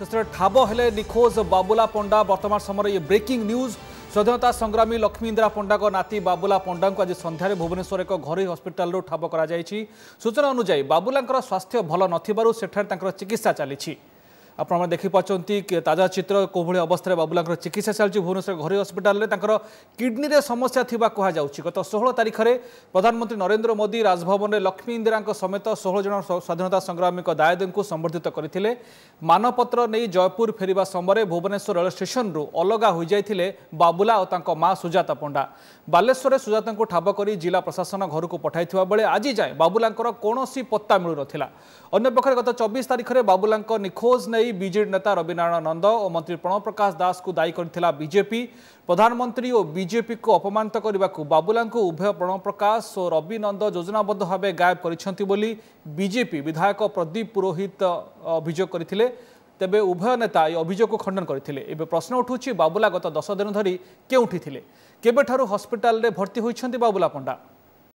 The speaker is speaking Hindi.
ठाब हेले निखोज बाबुला पंडा वर्तमान समय ये ब्रेकिंग न्यूज स्वाधीनता संग्रामी लक्ष्मी इंदिरा पंडा को नाती बाबुला पंडा को आज सन्धार भुवनेश्वर एक घर हस्पिटाल ठाब कर सूचना अनुजाई बाबुला स्वास्थ्य भल नथिबारु चिकित्सा चली आपने देखिपार्टी ताजा चित्र कोभली अवस्था बाबुला चिकित्सा चलती भुवनेश्वर घर हस्पिटाल किडनी रे समस्या थिबा कहा जाउछि। गत 16 तारिख में प्रधानमंत्री नरेंद्र मोदी राजभवन में लक्ष्मी इंदिरा समेत 16 जन स्वाधीनता संग्रामी दायद को संबर्धित करते मानपत्र नहीं जयपुर फेरिबा समय भुवनेश्वर रेल स्टेशन रु अलगा हो जाते बाबुला और माँ सुजाता पंडा बालेश्वर सुजाता को ठाब कर जिला प्रशासन घर को पठाई बेले आज जाए बाबुला कौन पत्ता मिलू ना। अन्य पक्षे गत 24 तारिख में बाबुला निखोज नहीं बीजेडी नेता रविनारायण नंद और मंत्री प्रणव प्रकाश दास को दायी करथिला बीजेपी। प्रधानमंत्री और बीजेपी को अपमानित करने को बाबुला उभय प्रणव प्रकाश और रवि नंद योजनाबद्ध भाव गायब करिसेंति बोली बीजेपी विधायक प्रदीप पुरोहित अभियोग करथिले। तेबे उभय नेता ये अभियोग को खंडन करथिले। एबे प्रश्न उठुछि बाबुला गत 10 दिन धरी केउठी थिले केबेठारु हॉस्पिटल रे भर्ती होइछंती बाबुला पंडा।